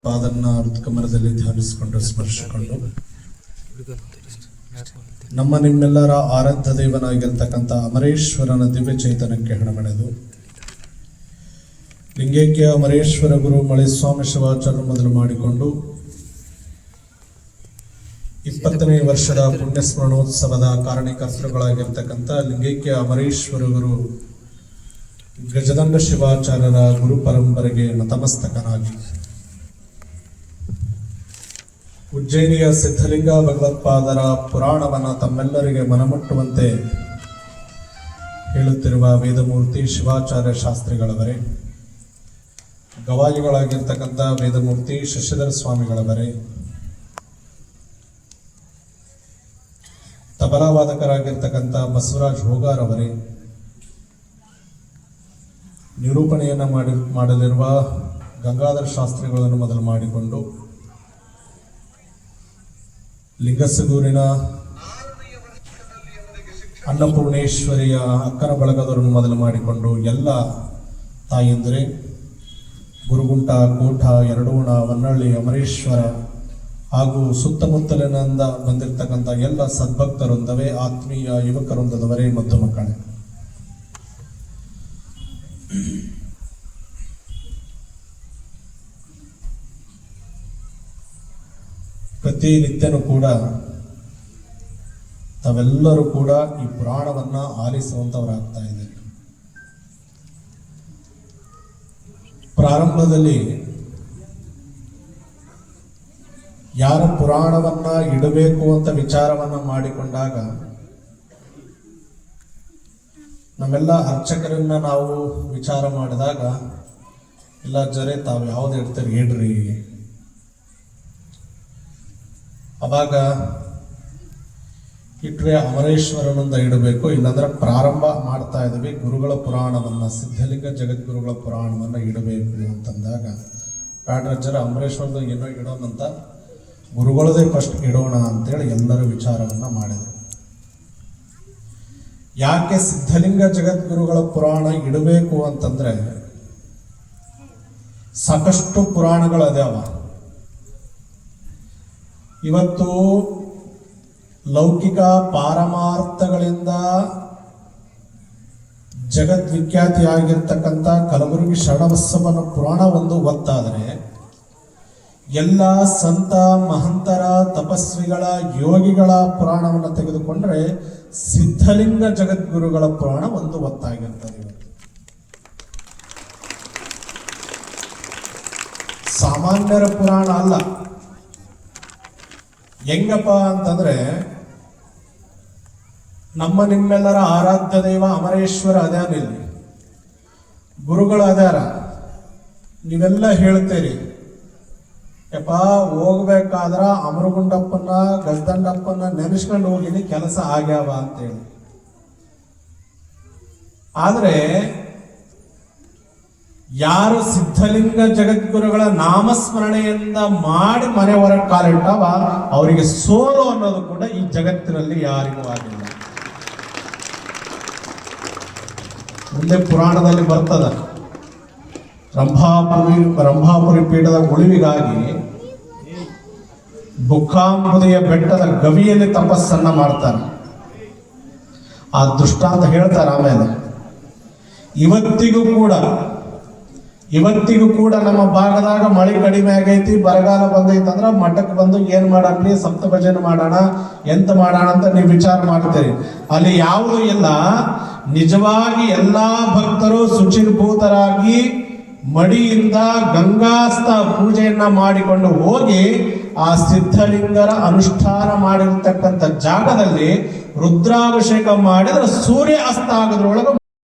ಪಾದನ್ನ ಹೃತ್ಕಮರದಲ್ಲಿ ಧ್ಯಾನಿಸಿಕೊಂಡು ಸ್ಮರಿಸಿಕೊಂಡು ನಮ್ಮ ನಿಮ್ಮೆಲ್ಲರ ಆರಾಧ್ಯ ದೇವನಾಗಿರ್ತಕ್ಕಂಥ ಅಮರೇಶ್ವರನ ದಿವ್ಯ ಚೈತನ್ಯಕ್ಕೆ ಹಣಮೆಳೆದು ಲಿಂಗೈಕ್ಯ ಅಮರೇಶ್ವರ ಗುರು ಮಳೆಸ್ವಾಮಿ ಶಿವಾಚಾರ್ಯ ಮೊದಲು ಮಾಡಿಕೊಂಡು 20ನೇ ವರ್ಷದ ಪುಣ್ಯ ಸ್ಮರಣೋತ್ಸವದ ಕಾರಣಕರ್ತರುಗಳಾಗಿರ್ತಕ್ಕಂಥ ಲಿಂಗೈಕ್ಯ ಅಮರೇಶ್ವರ ಗುರು ಗಜದಂಡ ಶಿವಾಚಾರ್ಯರ ಗುರು ಪರಂಪರೆಗೆ ನತಮಸ್ತಕನಾಗಿ ಉಜ್ಜಯಿನಿಯ ಸಿದ್ಧಲಿಂಗ ಭಗವತ್ಪಾದರ ಪುರಾಣವನ್ನು ತಮ್ಮೆಲ್ಲರಿಗೆ ಮನಮುಟ್ಟುವಂತೆ ಹೇಳುತ್ತಿರುವ ವೇದಮೂರ್ತಿ ಶಿವಾಚಾರ್ಯ ಶಾಸ್ತ್ರಿಗಳವರೇ, ಗವಾಯಿಗಳಾಗಿರ್ತಕ್ಕಂಥ ವೇದಮೂರ್ತಿ ಶಶಿಧರ ಸ್ವಾಮಿಗಳವರೇ, ತಬಲಾವಾದಕರಾಗಿರ್ತಕ್ಕಂಥ ಬಸವರಾಜ್ ಹೋಗಾರ್ ಅವರೇ, ನಿರೂಪಣೆಯನ್ನು ಮಾಡಲಿರುವ ಗಂಗಾಧರ ಶಾಸ್ತ್ರಿಗಳನ್ನು ಮೊದಲು ಮಾಡಿಕೊಂಡು ಲಿಂಗಸಗೂರಿನ ಅನ್ನಪೂರ್ಣೇಶ್ವರಿಯ ಅಕ್ಕನ ಬಳಗದವರನ್ನು ಮೊದಲು ಮಾಡಿಕೊಂಡು ಎಲ್ಲ ತಾಯಂದಿರೇ, ಗುರುಗುಂಟ, ಕೋಟ, ಯರಡೋಣ, ಹೊನ್ನಳ್ಳಿ, ಅಮರೇಶ್ವರ ಹಾಗೂ ಸುತ್ತಮುತ್ತಲಿನಿಂದ ಬಂದಿರತಕ್ಕಂಥ ಎಲ್ಲ ಸದ್ಭಕ್ತರೊಂದವೇ, ಆತ್ಮೀಯ ಯುವಕರೊಂದದವರೇ ಮತ್ತು ಮಕ್ಕಳೇ, ಪ್ರತಿನಿತ್ಯನೂ ಕೂಡ ತಾವೆಲ್ಲರೂ ಕೂಡ ಈ ಪುರಾಣವನ್ನ ಆಲಿಸುವಂತವರಾಗ್ತಾ ಇದ್ದಾರೆ. ಪ್ರಾರಂಭದಲ್ಲಿ ಯಾರು ಪುರಾಣವನ್ನ ಇಡಬೇಕು ಅಂತ ವಿಚಾರವನ್ನ ಮಾಡಿಕೊಂಡಾಗ ನಮ್ಮೆಲ್ಲ ಅರ್ಚಕರನ್ನ ನಾವು ವಿಚಾರ ಮಾಡಿದಾಗ, ಇಲ್ಲ ಜರೆ ತಾವು ಯಾವ್ದು ಇಡ್ತೀರಿ ಇಡ್ರಿ. ಅವಾಗ ಇಟ್ರೆ ಅಮರೇಶ್ವರನಿಂದ ಇಡಬೇಕು, ಇಲ್ಲಾಂದ್ರೆ ಪ್ರಾರಂಭ ಮಾಡ್ತಾ ಇದ್ದೀವಿ ಗುರುಗಳ ಪುರಾಣವನ್ನ, ಸಿದ್ಧಲಿಂಗ ಜಗದ್ಗುರುಗಳ ಪುರಾಣವನ್ನ ಇಡಬೇಕು ಅಂತಂದಾಗ ಬ್ಯಾಡ್ರಜ್ಜರ ಅಮರೇಶ್ವರದ ಏನೋ ಇಡೋಣಂತ ಗುರುಗಳದೇ ಫಸ್ಟ್ ಇಡೋಣ ಅಂತೇಳಿ ಎಲ್ಲರೂ ವಿಚಾರವನ್ನ ಮಾಡಿದರು. ಯಾಕೆ ಸಿದ್ಧಲಿಂಗ ಜಗದ್ಗುರುಗಳ ಪುರಾಣ ಇಡಬೇಕು ಅಂತಂದ್ರೆ, ಸಾಕಷ್ಟು ಪುರಾಣಗಳು ಅದಾವ. ಇವತ್ತು ಲೌಕಿಕ ಪಾರಮಾರ್ಥಗಳಿಂದ ಜಗದ್ವಿಖ್ಯಾತಿಯಾಗಿರ್ತಕ್ಕಂಥ ಕಲಬುರಗಿ ಶರಣಬಸವನ ಪುರಾಣ ಒಂದು ಒತ್ತಾದರೆ, ಎಲ್ಲ ಸಂತ ಮಹಂತರ ತಪಸ್ವಿಗಳ ಯೋಗಿಗಳ ಪುರಾಣವನ್ನು ತೆಗೆದುಕೊಂಡ್ರೆ ಸಿದ್ಧಲಿಂಗ ಜಗದ್ಗುರುಗಳ ಪುರಾಣ ಒಂದು ಒತ್ತಾಗಿರ್ತದೆ. ಸಾಮಾನ್ಯರ ಪುರಾಣ ಅಲ್ಲ. ಹೆಂಗಪ್ಪ ಅಂತಂದ್ರೆ, ನಮ್ಮ ನಿಮ್ಮೆಲ್ಲರ ಆರಾಧ್ಯ ದೈವ ಅಮರೇಶ್ವರ ಅದ್ಯಾನಿಲ್ಲಿ, ಗುರುಗಳು ಅದ್ಯಾರ. ನೀವೆಲ್ಲ ಹೇಳ್ತೀರಿ, ಯಪ್ಪ ಹೋಗ್ಬೇಕಾದ್ರ ಅಮರಗುಂಡಪ್ಪನ ಗಜದಂಡಪ್ಪನ ನೆನೆಸ್ಕೊಂಡು ಹೋಗಿನಿ, ಕೆಲಸ ಆಗ್ಯಾವ ಅಂತೇಳಿ. ಆದ್ರೆ ಯಾರು ಸಿದ್ಧಲಿಂಗ ಜಗದ್ಗುರುಗಳ ನಾಮಸ್ಮರಣೆಯಿಂದ ಮಾಡಿ ಮನೆ ಹೊರಗೆ ಕಾಲಿಟ್ಟವ ಅವರಿಗೆ ಸೋಲು ಅನ್ನೋದು ಕೂಡ ಈ ಜಗತ್ತಿನಲ್ಲಿ ಯಾರಿಗೂ ಆಗಿಲ್ಲ. ಮುಂದೆ ಪುರಾಣದಲ್ಲಿ ಬರ್ತದ, ರಂಭಾಪುರಿ ಪೀಠದ ಉಳಿವಿಗಾಗಿ ಬುಕ್ಕಾಂಬುದಿಯ ಬೆಟ್ಟದ ಗವಿಯಲ್ಲಿ ತಪಸ್ಸನ್ನ ಮಾಡ್ತಾರೆ. ಆ ದೃಷ್ಟಾಂತ ಹೇಳ್ತಾರೆ. ಆಮೇಲೆ ಇವತ್ತಿಗೂ ಕೂಡ ನಮ್ಮ ಭಾಗದಾಗ ಮಳೆ ಕಡಿಮೆ ಆಗೈತಿ, ಬರಗಾಲ ಬಂದೈತಂದ್ರ ಮಠಕ್ಕೆ ಬಂದು ಏನ್ ಮಾಡಣ್ರಿ, ಸಪ್ತ ಭಜನೆ ಮಾಡೋಣ, ಎಂತ ಮಾಡೋಣ ಅಂತ ನೀವು ವಿಚಾರ ಮಾಡ್ತೀರಿ. ಅಲ್ಲಿ ಯಾವುದೂ ಇಲ್ಲ. ನಿಜವಾಗಿ ಎಲ್ಲಾ ಭಕ್ತರು ಶುಚಿರ್ಭೂತರಾಗಿ ಮಡಿಯಿಂದ ಗಂಗಾಸ್ತ ಪೂಜೆಯನ್ನ ಮಾಡಿಕೊಂಡು ಹೋಗಿ ಆ ಸಿದ್ಧಲಿಂಗರ ಅನುಷ್ಠಾನ ಮಾಡಿರ್ತಕ್ಕಂಥ ಜಾಗದಲ್ಲಿ ರುದ್ರಾಭಿಷೇಕ ಮಾಡಿದ್ರೆ ಸೂರ್ಯ ಅಸ್ತ ಆಗೋದ್ರೊಳಗೆ